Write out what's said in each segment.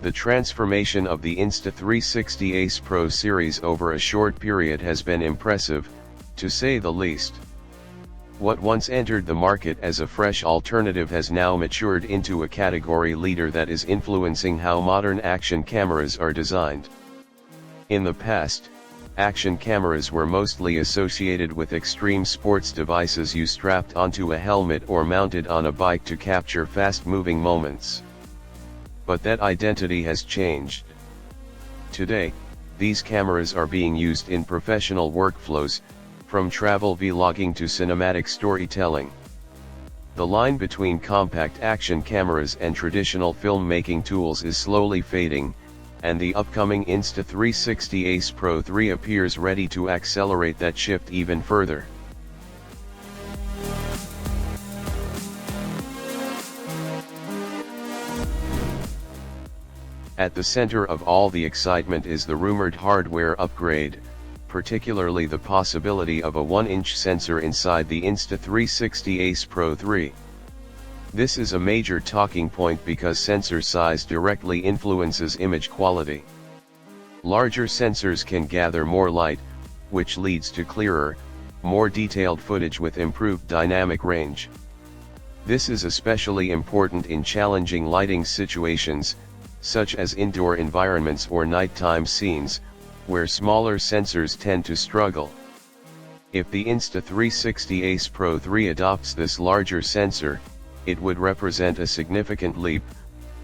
The transformation of the Insta360 Ace Pro series over a short period has been impressive, to say the least. What once entered the market as a fresh alternative has now matured into a category leader that is influencing how modern action cameras are designed. In the past, action cameras were mostly associated with extreme sports devices you strapped onto a helmet or mounted on a bike to capture fast-moving moments. But that identity has changed. Today, these cameras are being used in professional workflows, from travel vlogging to cinematic storytelling. The line between compact action cameras and traditional filmmaking tools is slowly fading, and the upcoming Insta360 Ace Pro 3 appears ready to accelerate that shift even further. At the center of all the excitement is the rumored hardware upgrade, particularly the possibility of a 1-inch sensor inside the Insta360 Ace Pro 3. This is a major talking point because sensor size directly influences image quality. Larger sensors can gather more light, which leads to clearer, more detailed footage with improved dynamic range. This is especially important in challenging lighting situations, such as indoor environments or nighttime scenes, where smaller sensors tend to struggle. If the Insta360 Ace Pro 3 adopts this larger sensor, it would represent a significant leap,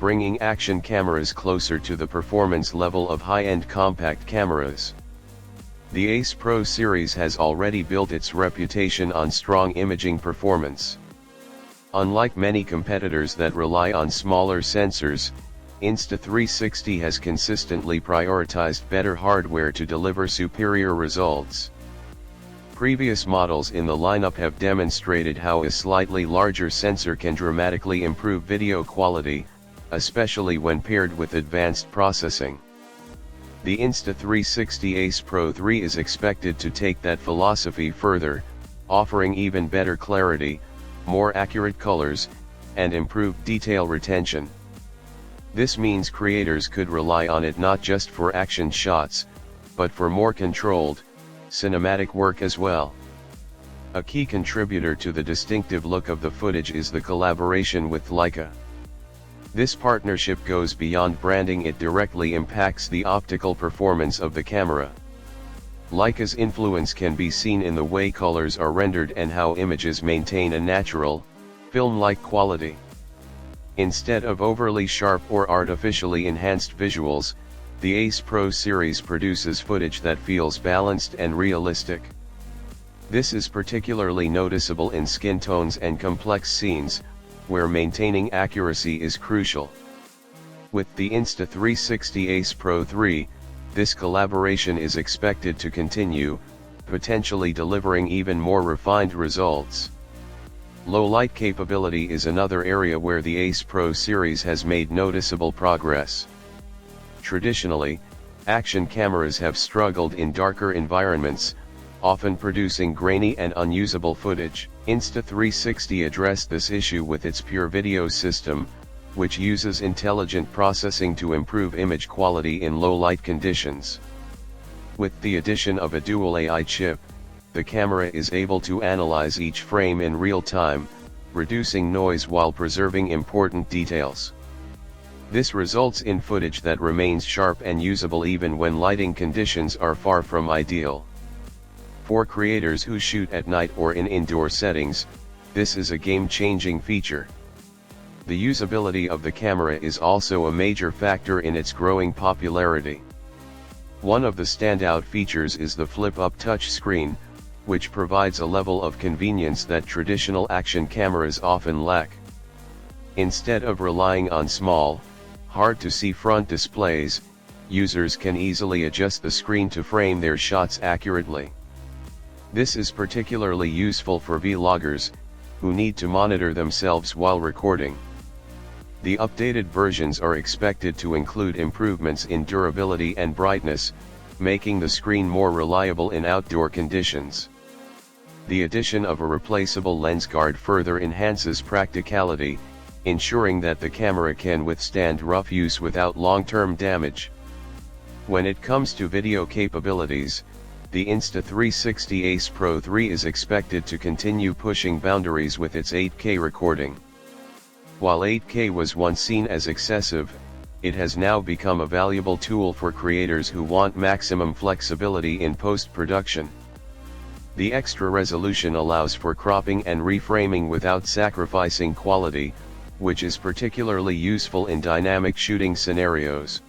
bringing action cameras closer to the performance level of high-end compact cameras. The Ace Pro series has already built its reputation on strong imaging performance. Unlike many competitors that rely on smaller sensors, Insta360 has consistently prioritized better hardware to deliver superior results. Previous models in the lineup have demonstrated how a slightly larger sensor can dramatically improve video quality, especially when paired with advanced processing. The Insta360 Ace Pro 3 is expected to take that philosophy further, offering even better clarity, more accurate colors, and improved detail retention. This means creators could rely on it not just for action shots, but for more controlled, cinematic work as well. A key contributor to the distinctive look of the footage is the collaboration with Leica. This partnership goes beyond branding, it directly impacts the optical performance of the camera. Leica's influence can be seen in the way colors are rendered and how images maintain a natural, film-like quality. Instead of overly sharp or artificially enhanced visuals, the Ace Pro series produces footage that feels balanced and realistic. This is particularly noticeable in skin tones and complex scenes, where maintaining accuracy is crucial. With the Insta360 Ace Pro 3, this collaboration is expected to continue, potentially delivering even more refined results. Low light capability is another area where the Ace Pro series has made noticeable progress. Traditionally, action cameras have struggled in darker environments, often producing grainy and unusable footage. Insta360 addressed this issue with its Pure Video system, which uses intelligent processing to improve image quality in low light conditions. With the addition of a dual AI chip, the camera is able to analyze each frame in real time, reducing noise while preserving important details. This results in footage that remains sharp and usable even when lighting conditions are far from ideal. For creators who shoot at night or in indoor settings, this is a game-changing feature. The usability of the camera is also a major factor in its growing popularity. One of the standout features is the flip-up touchscreen, which provides a level of convenience that traditional action cameras often lack. Instead of relying on small, hard-to-see front displays, users can easily adjust the screen to frame their shots accurately. This is particularly useful for vloggers, who need to monitor themselves while recording. The updated versions are expected to include improvements in durability and brightness, making the screen more reliable in outdoor conditions. The addition of a replaceable lens guard further enhances practicality, ensuring that the camera can withstand rough use without long-term damage. When it comes to video capabilities, the Insta360 Ace Pro 3 is expected to continue pushing boundaries with its 8K recording. While 8K was once seen as excessive, it has now become a valuable tool for creators who want maximum flexibility in post-production. The extra resolution allows for cropping and reframing without sacrificing quality, which is particularly useful in dynamic shooting scenarios.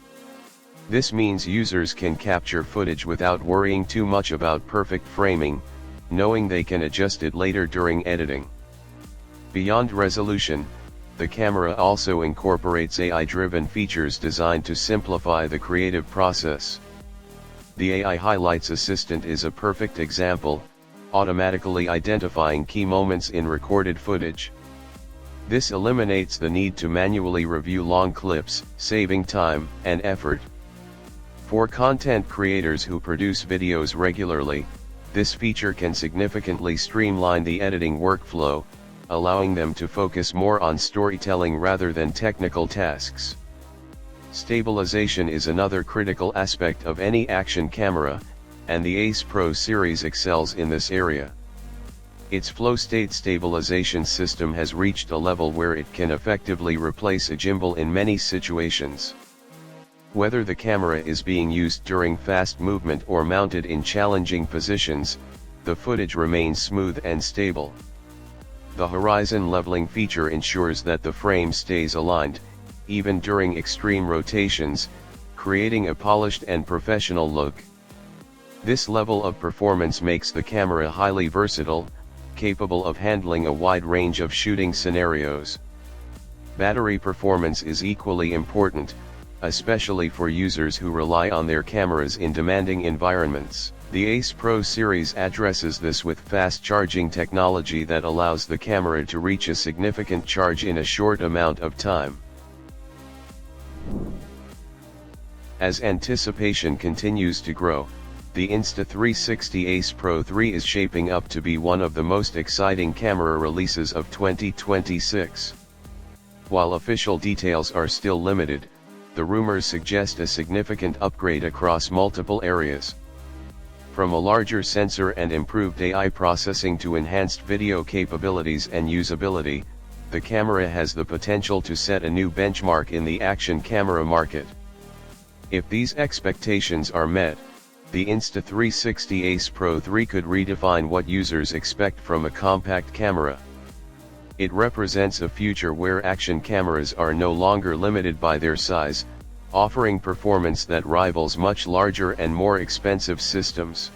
This means users can capture footage without worrying too much about perfect framing, knowing they can adjust it later during editing. Beyond resolution, the camera also incorporates AI-driven features designed to simplify the creative process. The AI Highlights Assistant is a perfect example, automatically identifying key moments in recorded footage. This eliminates the need to manually review long clips, saving time and effort. For content creators who produce videos regularly, this feature can significantly streamline the editing workflow, allowing them to focus more on storytelling rather than technical tasks. Stabilization is another critical aspect of any action camera, and the Ace Pro series excels in this area. Its flow state stabilization system has reached a level where it can effectively replace a gimbal in many situations. Whether the camera is being used during fast movement or mounted in challenging positions, the footage remains smooth and stable. The horizon leveling feature ensures that the frame stays aligned, even during extreme rotations, creating a polished and professional look. This level of performance makes the camera highly versatile, capable of handling a wide range of shooting scenarios. Battery performance is equally important, especially for users who rely on their cameras in demanding environments. The Ace Pro series addresses this with fast charging technology that allows the camera to reach a significant charge in a short amount of time. As anticipation continues to grow, the Insta360 Ace Pro 3 is shaping up to be one of the most exciting camera releases of 2026. While official details are still limited, the rumors suggest a significant upgrade across multiple areas. From a larger sensor and improved AI processing to enhanced video capabilities and usability, the camera has the potential to set a new benchmark in the action camera market. If these expectations are met, the Insta360 Ace Pro 3 could redefine what users expect from a compact camera. It represents a future where action cameras are no longer limited by their size, offering performance that rivals much larger and more expensive systems.